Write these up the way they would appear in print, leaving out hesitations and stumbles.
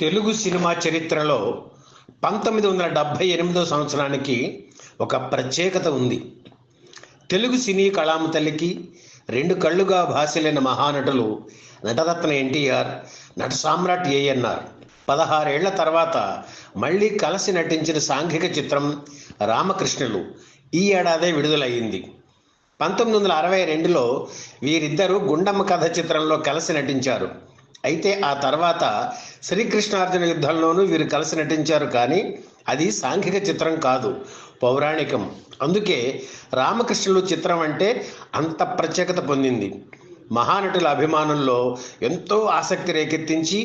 Telugu cinema చరిత్రలో 1978 సంవత్సరానికి ఒక ప్రత్యేకత ఉంది. తెలుగు సినీ కళామ తల్లికి రెండు కళ్ళుగా భాసిల్లిన మహానటులు నటరత్న ఎన్టీఆర్, నట సామ్రాట్ ఏఎన్ఆర్. 16 ఏళ్ల తర్వాత మళ్ళీ కలిసి నటించిన సాంఘిక చిత్రం రామకృష్ణులు ఈ ఏడాదే విడుదలయ్యింది. 1962లో వీరిద్దరూ గుండమ్మ కథ చిత్రంలో కలిసి నటించారు. అయితే ఆ తర్వాత శ్రీకృష్ణార్జున యుద్ధంలోనూ వీరు కలిసి నటించారు. కానీ అది సాంఘిక చిత్రం కాదు, పౌరాణికం. అందుకే రామకృష్ణులు చిత్రం అంటే అంత ప్రత్యేకత పొందింది. మహానటుల అభిమానుల్లో ఎంతో ఆసక్తి రేకెత్తించి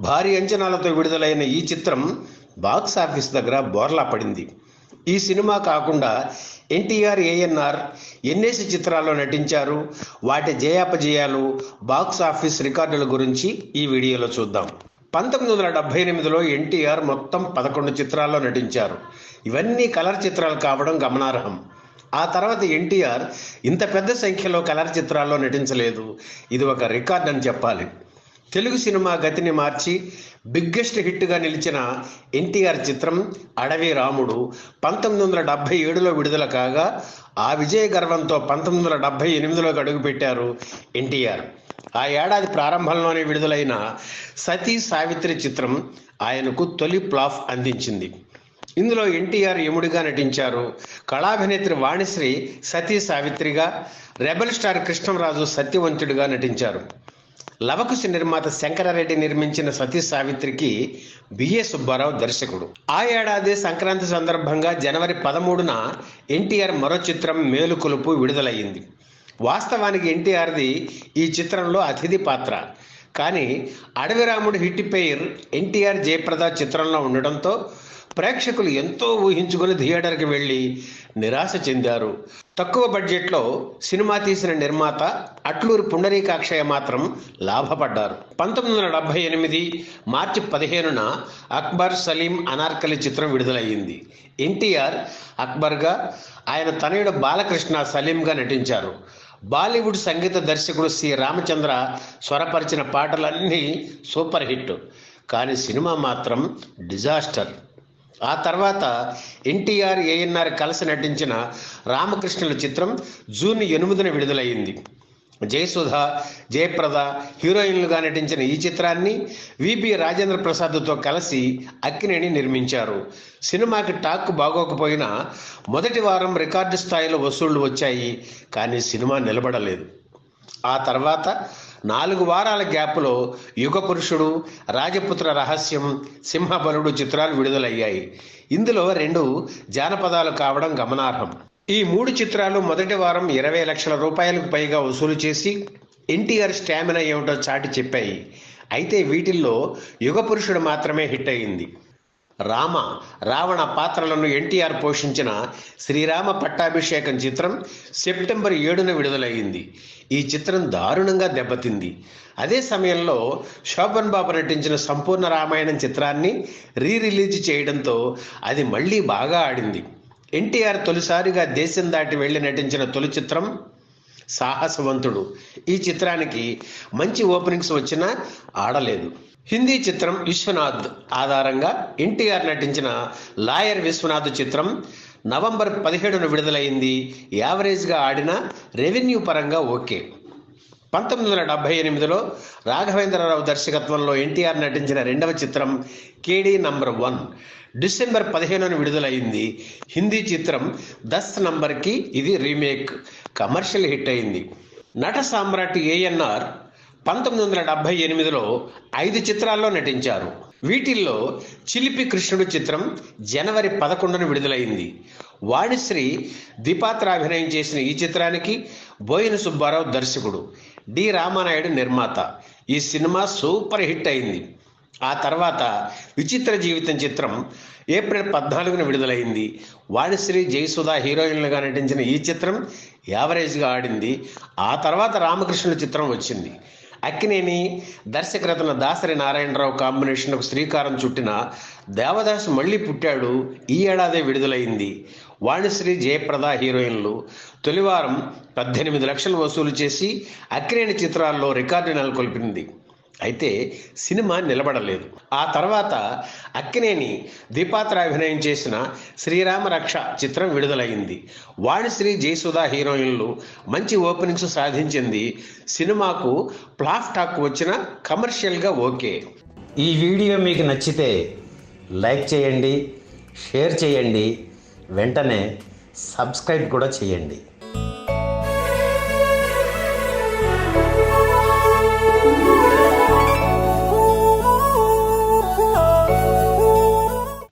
భారీ అంచనాలతో విడుదలైన ఈ చిత్రం బాక్స్ ఆఫీస్ దగ్గర బోర్లా పడింది. ఈ సినిమా కాకుండా ఎన్టీఆర్, ఏఎన్ఆర్ ఎన్నేసి చిత్రాల్లో నటించారు, వాటి జయాపజయాలు, బాక్స్ ఆఫీస్ రికార్డుల గురించి ఈ వీడియోలో చూద్దాం. 1978లో ఎన్టీఆర్ మొత్తం 11 చిత్రాల్లో నటించారు. ఇవన్నీ కలర్ చిత్రాలు కావడం గమనార్హం. ఆ తర్వాత ఎన్టీఆర్ ఇంత పెద్ద సంఖ్యలో కలర్ చిత్రాల్లో నటించలేదు. ఇది ఒక రికార్డ్ అని చెప్పాలి. తెలుగు సినిమా గతిని మార్చి బిగ్గెస్ట్ హిట్గా నిలిచిన ఎన్టీఆర్ చిత్రం అడవి రాముడు 1977లో విడుదల కాగా, ఆ విజయ గర్వంతో 1978లోకి అడుగుపెట్టారు ఎన్టీఆర్. ఆ ఏడాది ప్రారంభంలోనే విడుదలైన సతీ సావిత్రి చిత్రం ఆయనకు తొలి ఫ్లాప్ అందించింది. ఇందులో ఎన్టీఆర్ యముడిగా నటించారు. కళాభినేత్రి వాణిశ్రీ సతీ సావిత్రిగా, రెబల్ స్టార్ కృష్ణంరాజు సత్యవంతుడిగా నటించారు. లవకుశ నిర్మాత శంకరారెడ్డి నిర్మించిన సతీ సావిత్రికి బిఏ సుబ్బారావు దర్శకుడు. ఆ ఏడాది సంక్రాంతి సందర్భంగా జనవరి 13న ఎన్టీఆర్ మరో చిత్రం మేలుకొలుపు విడుదలయ్యింది. వాస్తవానికి ఎన్టీఆర్ది ఈ చిత్రంలో అతిథి పాత్ర. కానీ అడవి రాముడు హిట్ పేర్ ఎన్టీఆర్ జయప్రద చిత్రంలో ఉండడంతో ప్రేక్షకులు ఎంతో ఊహించుకుని థియేటర్కి వెళ్ళి నిరాశ చెందారు. తక్కువ బడ్జెట్లో సినిమా తీసిన నిర్మాత అట్లూరి పుండరీకాక్షయ్య మాత్రం లాభపడ్డారు. 1978 మార్చి 15న అక్బర్, సలీం, అనార్కలి చిత్రం విడుదలయ్యింది. ఎన్టీఆర్ అక్బర్గా, ఆయన తనయుడు బాలకృష్ణ సలీంగా నటించారు. బాలీవుడ్ సంగీత దర్శకుడు సి రామచంద్ర స్వరపరిచిన పాటలన్నీ సూపర్ హిట్. కానీ సినిమా మాత్రం డిజాస్టర్. ఆ తర్వాత ఎన్టీఆర్, ఏఎన్ఆర్ కలిసి నటించిన రామకృష్ణుల చిత్రం జూన్ 8న విడుదలయ్యింది. జయసుధ, జయప్రద హీరోయిన్లుగా నటించిన ఈ చిత్రాన్ని విబి రాజేంద్ర ప్రసాద్తో కలిసి అక్కినేని నిర్మించారు. సినిమాకి టాక్ బాగోకపోయినా మొదటి వారం రికార్డు స్థాయిలో వసూళ్లు వచ్చాయి. కానీ సినిమా నిలబడలేదు. ఆ తర్వాత 4 వారాల గ్యాప్లో యుగపురుషుడు, రాజపుత్ర రహస్యం, సింహబలుడు చిత్రాలు విడుదలయ్యాయి. ఇందులో 2 జానపదాలు కావడం గమనార్హం. ఈ 3 చిత్రాలు మొదటి వారం 20 లక్షల రూపాయలకు పైగా వసూలు చేసి ఎన్టీఆర్ స్టామినా ఏమిటో చాటి చెప్పాయి. అయితే వీటిల్లో యుగపురుషుడు మాత్రమే హిట్ అయింది. రామ, రావణ పాత్రలను ఎన్టీఆర్ పోషించిన శ్రీరామ పట్టాభిషేకం చిత్రం సెప్టెంబర్ 7న విడుదలయ్యింది. ఈ చిత్రం దారుణంగా దెబ్బతింది. అదే సమయంలో శోభన్ బాబు నటించిన సంపూర్ణ రామాయణం చిత్రాన్ని రిలీజ్ చేయడంతో అది మళ్ళీ బాగా ఆడింది. ఎన్టీఆర్ తొలిసారిగా దేశం దాటి వెళ్ళి నటించిన తొలి చిత్రం సాహసవంతుడు. ఈ చిత్రానికి మంచి ఓపెనింగ్స్ వచ్చినా ఆడలేదు. హిందీ చిత్రం విశ్వనాథ్ ఆధారంగా ఎన్టీఆర్ నటించిన లాయర్ విశ్వనాథ్ చిత్రం నవంబర్ 17న విడుదలైంది. యావరేజ్గా ఆడిన రెవెన్యూ పరంగా ఓకే. 1978లో రాఘవేంద్రరావు దర్శకత్వంలో ఎన్టీఆర్ నటించిన రెండవ చిత్రం కేడీ నంబర్ 1 డిసెంబర్ 15న విడుదలైంది. హిందీ చిత్రం 10 నంబర్కి ఇది రీమేక్, కమర్షియల్ హిట్ అయింది. నట సామ్రాట్ ఏఎన్ఆర్ 1978లో 5 చిత్రాల్లో నటించారు. వీటిల్లో చిలిపి కృష్ణుడు చిత్రం జనవరి 11న విడుదలైంది. వాణిశ్రీ ద్విపాత్ర అభినయం చేసిన ఈ చిత్రానికి బోయిన సుబ్బారావు దర్శకుడు, డి రామానాయుడు నిర్మాత. ఈ సినిమా సూపర్ హిట్ అయింది. ఆ తర్వాత విచిత్ర జీవితం చిత్రం ఏప్రిల్ 14న విడుదలైంది. వాణిశ్రీ, జయసుధ హీరోయిన్లుగా నటించిన ఈ చిత్రం యావరేజ్గా ఆడింది. ఆ తర్వాత రామకృష్ణుల చిత్రం వచ్చింది. అక్కినేని దర్శకరత్న దాసరి నారాయణరావు కాంబినేషన్కు శ్రీకారం చుట్టిన దేవదాసు మళ్ళీ పుట్టాడు ఈ ఏడాదే విడుదలైంది. వాణిశ్రీ, జయప్రద హీరోయిన్లు. తొలివారం 18 లక్షలు వసూలు చేసి అక్కినేని చిత్రాల్లో రికార్డు నెలకొల్పింది. అయితే సినిమా నిలబడలేదు. ఆ తర్వాత అక్కినేని దీపాత్ర అభినయం చేసిన శ్రీరామ రక్ష చిత్రం విడుదలైంది. వాణిశ్రీ జయసుధ హీరోయిన్లు మంచి ఓపెనింగ్స్ సాధించింది. సినిమాకు ఫ్లాప్ టాక్ వచ్చిన కమర్షియల్గా ఓకే. ఈ వీడియో మీకు నచ్చితే లైక్ చేయండి, షేర్ చేయండి, వెంటనే సబ్స్క్రైబ్ కూడా చేయండి.